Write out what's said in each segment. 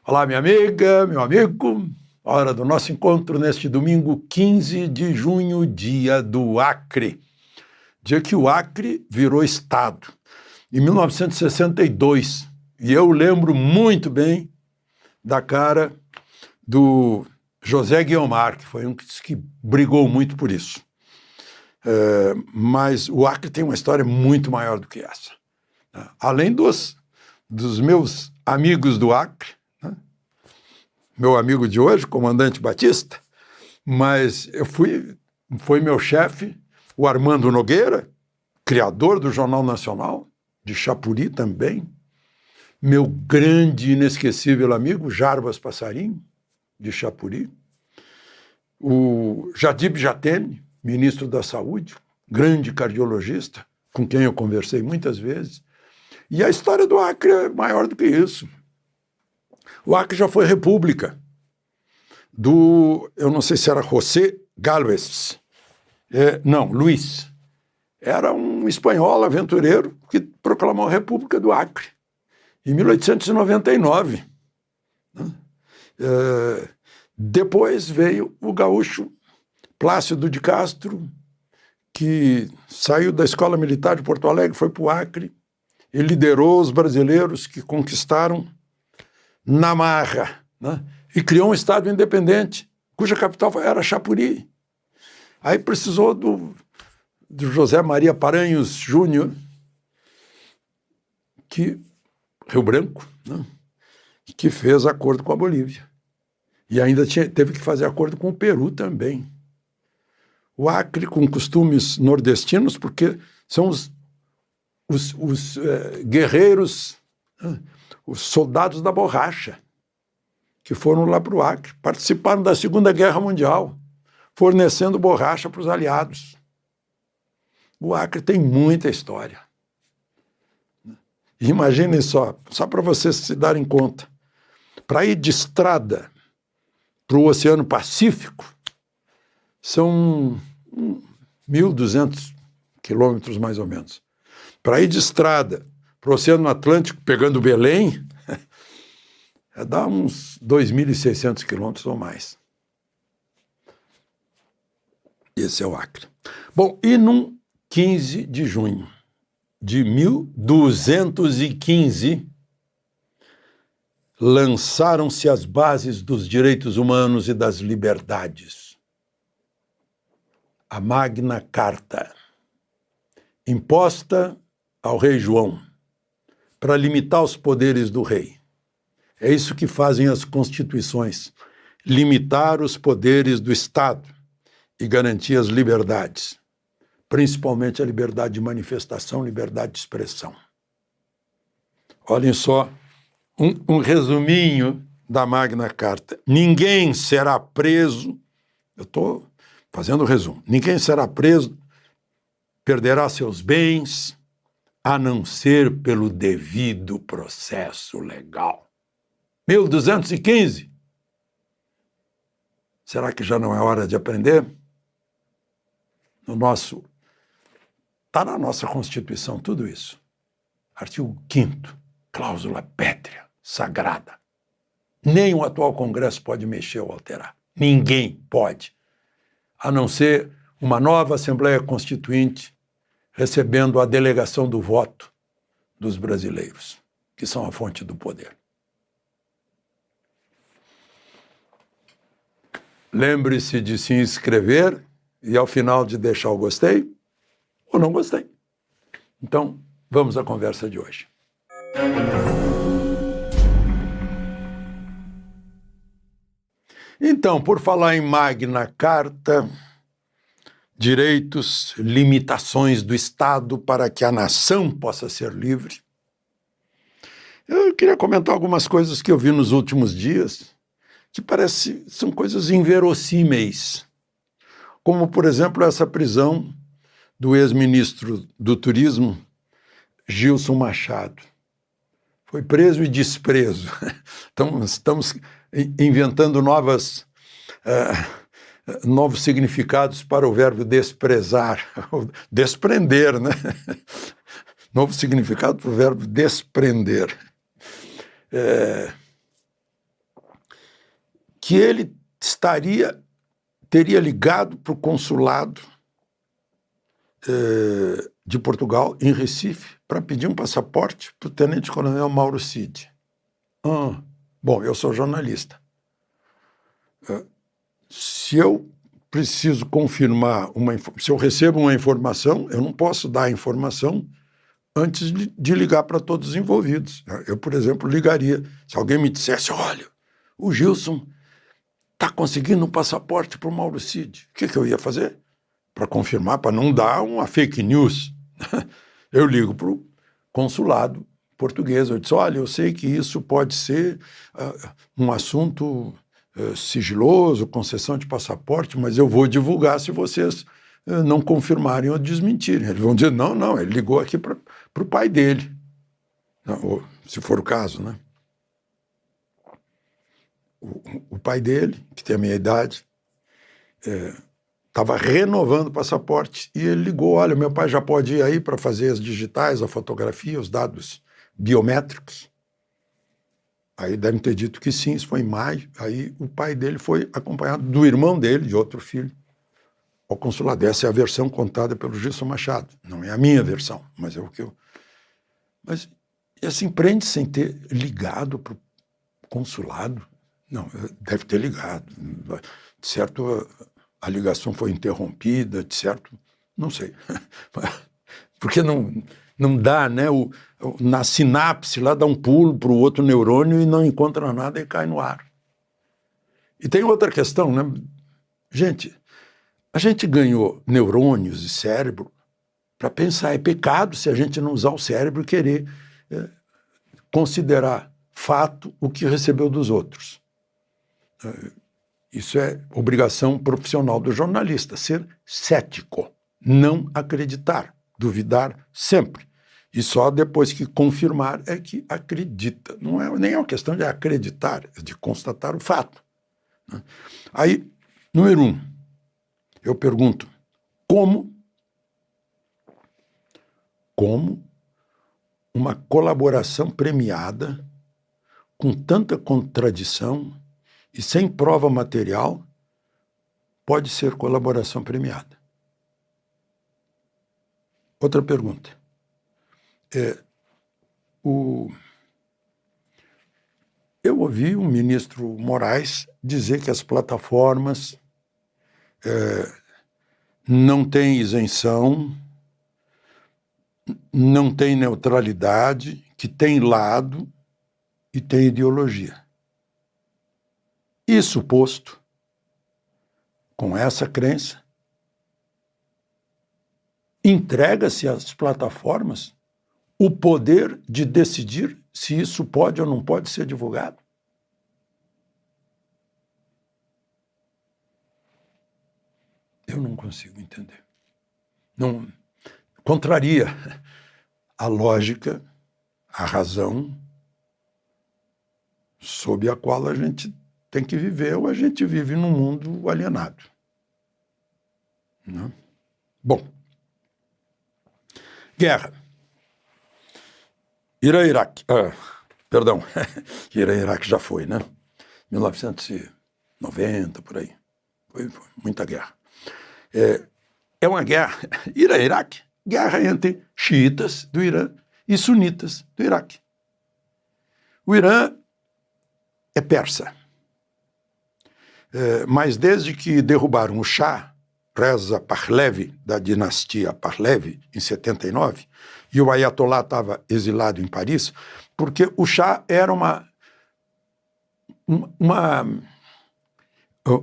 Olá, minha amiga, meu amigo. Hora do nosso encontro neste domingo 15 de junho, dia do Acre. Dia que o Acre virou estado. Em 1962. E eu lembro muito bem da cara do José Guiomar, que foi um que brigou muito por isso. Mas o Acre tem uma história muito maior do que essa. Além dos meus amigos do Acre, meu amigo de hoje, comandante Batista, mas foi meu chefe, o Armando Nogueira, criador do Jornal Nacional, de Chapuri também, meu grande e inesquecível amigo, Jarbas Passarinho, de Chapuri, o Jadib Jatene, ministro da Saúde, grande cardiologista, com quem eu conversei muitas vezes, e a história do Acre é maior do que isso. O Acre já foi república eu não sei se era José Gálvez, Luiz. Era um espanhol aventureiro que proclamou a República do Acre, em 1899. Depois veio o gaúcho Plácido de Castro, que saiu da Escola Militar de Porto Alegre, foi para o Acre, e liderou os brasileiros que conquistaram na marra, e criou um estado independente, cuja capital era Chapuri. Aí precisou do José Maria Paranhos Júnior, Rio Branco, que fez acordo com a Bolívia. E ainda teve que fazer acordo com o Peru também. O Acre com costumes nordestinos, porque são os guerreiros, os soldados da borracha, que foram lá para o Acre, participaram da Segunda Guerra Mundial, fornecendo borracha para os aliados. O Acre tem muita história. Imaginem só para vocês se darem conta, para ir de estrada para o Oceano Pacífico, são 1.200 quilômetros mais ou menos. Para ir de estrada para o Oceano Atlântico, pegando Belém, dá uns 2.600 quilômetros ou mais. Esse é o Acre. Bom, e num 15 de junho de 1215, lançaram-se as bases dos direitos humanos e das liberdades. A Magna Carta, imposta ao rei João, para limitar os poderes do rei. É isso que fazem as constituições, limitar os poderes do Estado e garantir as liberdades, principalmente a liberdade de manifestação, liberdade de expressão. Olhem só um resuminho da Magna Carta. Ninguém será preso, eu estou fazendo o resumo, ninguém será preso, perderá seus bens, a não ser pelo devido processo legal. 1215? Será que já não é hora de aprender? Está na nossa Constituição tudo isso. Artigo 5º, cláusula pétrea, sagrada. Nem o atual Congresso pode mexer ou alterar. Ninguém pode. A não ser uma nova Assembleia Constituinte recebendo a delegação do voto dos brasileiros, que são a fonte do poder. Lembre-se de se inscrever e, ao final, de deixar o gostei ou não gostei. Então, vamos à conversa de hoje. Então, por falar em Magna Carta, direitos, limitações do Estado para que a nação possa ser livre, eu queria comentar algumas coisas que eu vi nos últimos dias, que são coisas inverossímeis, como, por exemplo, essa prisão do ex-ministro do Turismo, Gilson Machado. Foi preso e desprezo. Então, estamos inventando novos significados para o verbo desprezar, desprender, né? Novo significado para o verbo desprender. que ele teria ligado para o consulado de Portugal, em Recife, para pedir um passaporte para o tenente-coronel Mauro Cid. Bom, eu sou jornalista. Se eu preciso confirmar se eu recebo uma informação, eu não posso dar a informação antes de ligar para todos os envolvidos. Eu, por exemplo, ligaria. Se alguém me dissesse, olha, o Gilson está conseguindo um passaporte para o Mauro Cid, o que eu ia fazer? Para confirmar, para não dar uma fake news. Eu ligo para o consulado português. Eu disse, olha, eu sei que isso pode ser um assunto sigiloso, concessão de passaporte, mas eu vou divulgar se vocês não confirmarem ou desmentirem. Eles vão dizer, não, ele ligou aqui para o pai dele. Não, ou, se for o caso, né? O pai dele, que tem a minha idade, estava renovando o passaporte e ele ligou, olha, meu pai já pode ir aí para fazer as digitais, a fotografia, os dados biométricos. Aí devem ter dito que sim, isso foi em maio. Aí o pai dele foi acompanhado do irmão dele, de outro filho, ao consulado. Essa é a versão contada pelo Gilson Machado. Não é a minha versão, mas é o que eu... Mas, e assim, prende sem ter ligado para o consulado? Não, deve ter ligado. De certo, a ligação foi interrompida, de certo, não sei. Porque não dá, né? Na sinapse lá dá um pulo para o outro neurônio e não encontra nada e cai no ar. E tem outra questão, né? Gente, a gente ganhou neurônios e cérebro para pensar. É pecado se a gente não usar o cérebro e querer considerar fato o que recebeu dos outros. Isso é obrigação profissional do jornalista, ser cético, não acreditar, duvidar sempre. E só depois que confirmar é que acredita. Não é nem uma questão de acreditar, é de constatar o fato. Aí, número 1, eu pergunto, como uma colaboração premiada, com tanta contradição e sem prova material, pode ser colaboração premiada? Outra pergunta. Eu ouvi o ministro Moraes dizer que as plataformas não têm isenção, não têm neutralidade, que têm lado e têm ideologia. Isso posto, com essa crença, entrega-se às plataformas o poder de decidir se isso pode ou não pode ser divulgado? Eu não consigo entender. Não contraria a lógica, a razão sob a qual a gente tem que viver, ou a gente vive num mundo alienado. Não? Bom, guerra. Irã-Iraque. Perdão, Irã-Iraque já foi, né? 1990, por aí. Foi muita guerra. É uma guerra, Irã-Iraque, guerra entre xiitas do Irã e sunitas do Iraque. O Irã é persa. Mas desde que derrubaram o Shah, Reza Pahlavi, da dinastia Pahlavi, em 79, e o Ayatollah estava exilado em Paris, porque o Shah era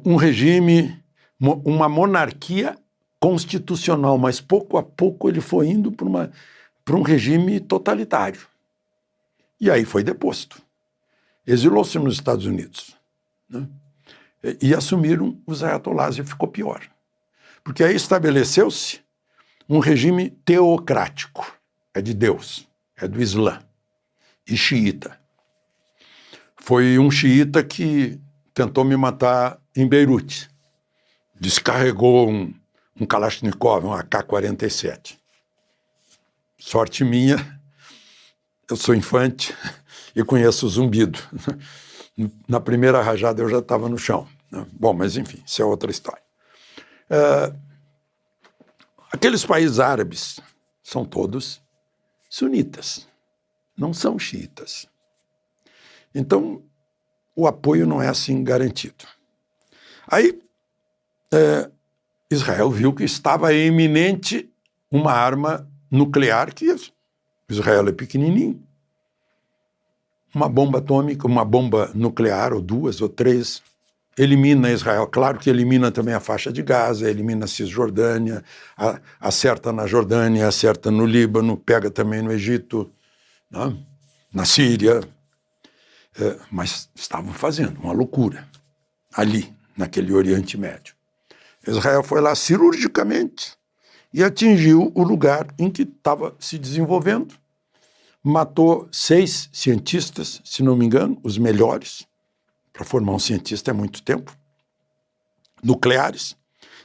um regime, uma monarquia constitucional, mas pouco a pouco ele foi indo para um regime totalitário. E aí foi deposto. Exilou-se nos Estados Unidos, né? E assumiram os ayatollahs e ficou pior. Porque aí estabeleceu-se um regime teocrático, é de Deus, é do Islã, e xiita. Foi um xiita que tentou me matar em Beirute, descarregou um Kalashnikov, um AK-47. Sorte minha, eu sou infante e conheço o zumbido. Na primeira rajada eu já estava no chão, né? Bom, mas enfim, isso é outra história. Aqueles países árabes são todos sunitas, não são xiitas. Então, o apoio não é assim garantido. Aí, Israel viu que estava iminente uma arma nuclear, que Israel é pequenininho, uma bomba atômica, uma bomba nuclear, ou duas, ou três, elimina Israel. Claro que elimina também a faixa de Gaza, elimina a Cisjordânia, acerta na Jordânia, acerta no Líbano, pega também no Egito, né? Na Síria. Mas estavam fazendo uma loucura ali, naquele Oriente Médio. Israel foi lá cirurgicamente e atingiu o lugar em que estava se desenvolvendo. Matou 6 cientistas, se não me engano, os melhores. Para formar um cientista é muito tempo. Nucleares.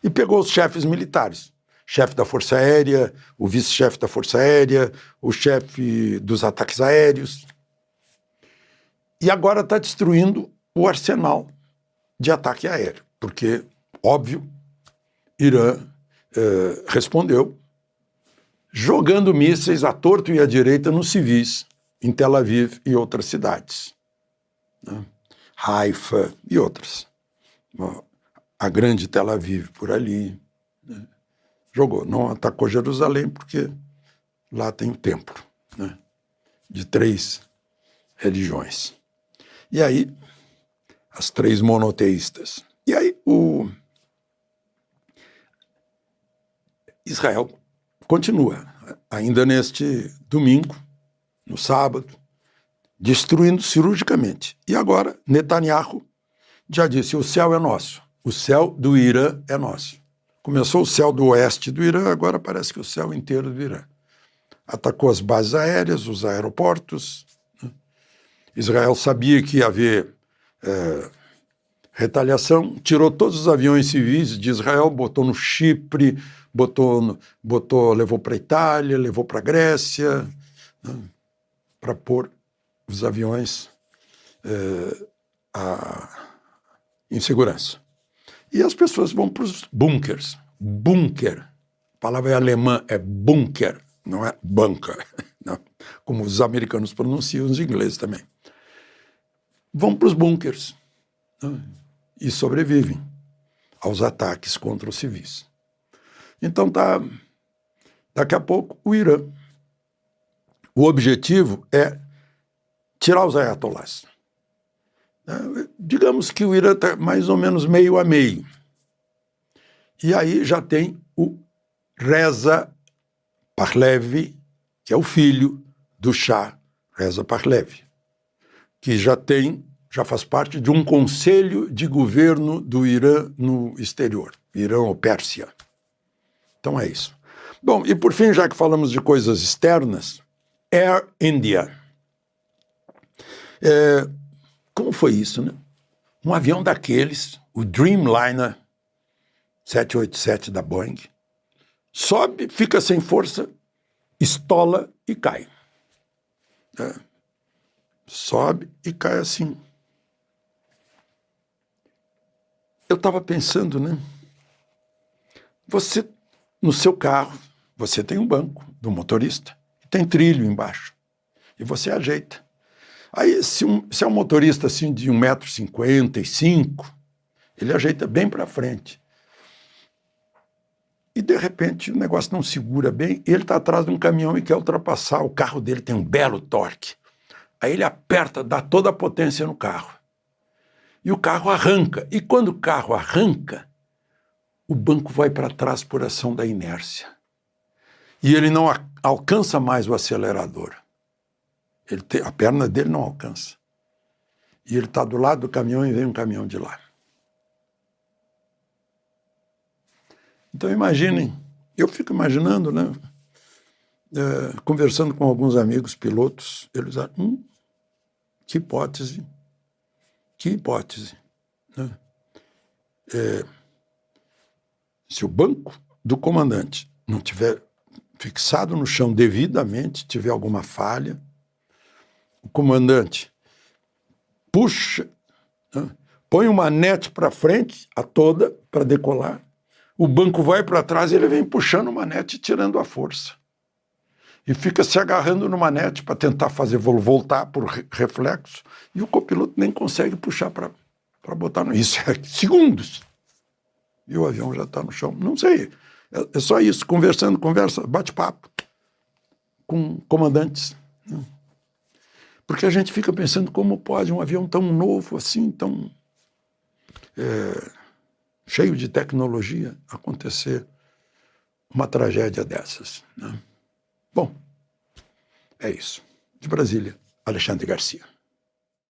E pegou os chefes militares. Chefe da Força Aérea, o vice-chefe da Força Aérea, o chefe dos ataques aéreos. E agora está destruindo o arsenal de ataque aéreo. Porque, óbvio, Irã respondeu jogando mísseis à torto e à direita nos civis, em Tel Aviv e outras cidades, né? Haifa e outras. A grande Tel Aviv por ali, né? Jogou. Não atacou Jerusalém porque lá tem o templo, né? De 3 religiões. E aí, as 3 monoteístas. E aí, Israel continua, ainda neste domingo, no sábado, destruindo cirurgicamente. E agora, Netanyahu já disse, o céu é nosso, o céu do Irã é nosso. Começou o céu do oeste do Irã, agora parece que o céu inteiro do Irã. Atacou as bases aéreas, os aeroportos. Né? Israel sabia que ia haver retaliação, tirou todos os aviões civis de Israel, botou no Chipre, levou para a Itália, levou para a Grécia, né, para pôr os aviões em segurança. E as pessoas vão para os bunkers. Bunker, a palavra é alemã, é bunker, não é bunker, não, como os americanos pronunciam, os ingleses também. Vão para os bunkers, né, e sobrevivem aos ataques contra os civis. Então, daqui a pouco, o Irã. O objetivo é tirar os ayatolás. Digamos que o Irã está mais ou menos meio a meio. E aí já tem o Reza Pahlavi, que é o filho do Shah Reza Pahlavi, que já faz parte de um conselho de governo do Irã no exterior, Irã ou Pérsia. Então é isso. Bom, e por fim, já que falamos de coisas externas, Air India. Como foi isso, né? Um avião daqueles, o Dreamliner 787 da Boeing, sobe, fica sem força, estola e cai. Sobe e cai assim. Eu estava pensando, né? Você, no seu carro, você tem um banco do motorista, tem trilho embaixo, e você ajeita. Aí, se é um motorista assim de 1,55 m, ele ajeita bem para frente. E, de repente, o negócio não segura bem, e ele está atrás de um caminhão e quer ultrapassar. O carro dele tem um belo torque. Aí ele aperta, dá toda a potência no carro. E o carro arranca. E quando o carro arranca, o banco vai para trás por ação da inércia. E ele não alcança mais o acelerador. A perna dele não alcança. E ele está do lado do caminhão e vem um caminhão de lá. Então imaginem, eu fico imaginando, né? Conversando com alguns amigos pilotos, eles dizem, que hipótese, né? Se o banco do comandante não tiver fixado no chão devidamente, tiver alguma falha, o comandante puxa né? Põe uma manete para frente, a toda, para decolar. O banco vai para trás e ele vem puxando o manete e tirando a força. E fica se agarrando no manete para tentar fazer voltar por reflexo. E o copiloto nem consegue puxar para botar no... Isso é segundos. E o avião já está no chão. Não sei. É só isso, conversando, bate-papo com comandantes. Né? Porque a gente fica pensando como pode um avião tão novo assim, tão cheio de tecnologia, acontecer uma tragédia dessas. Né? Bom, é isso. De Brasília, Alexandre Garcia.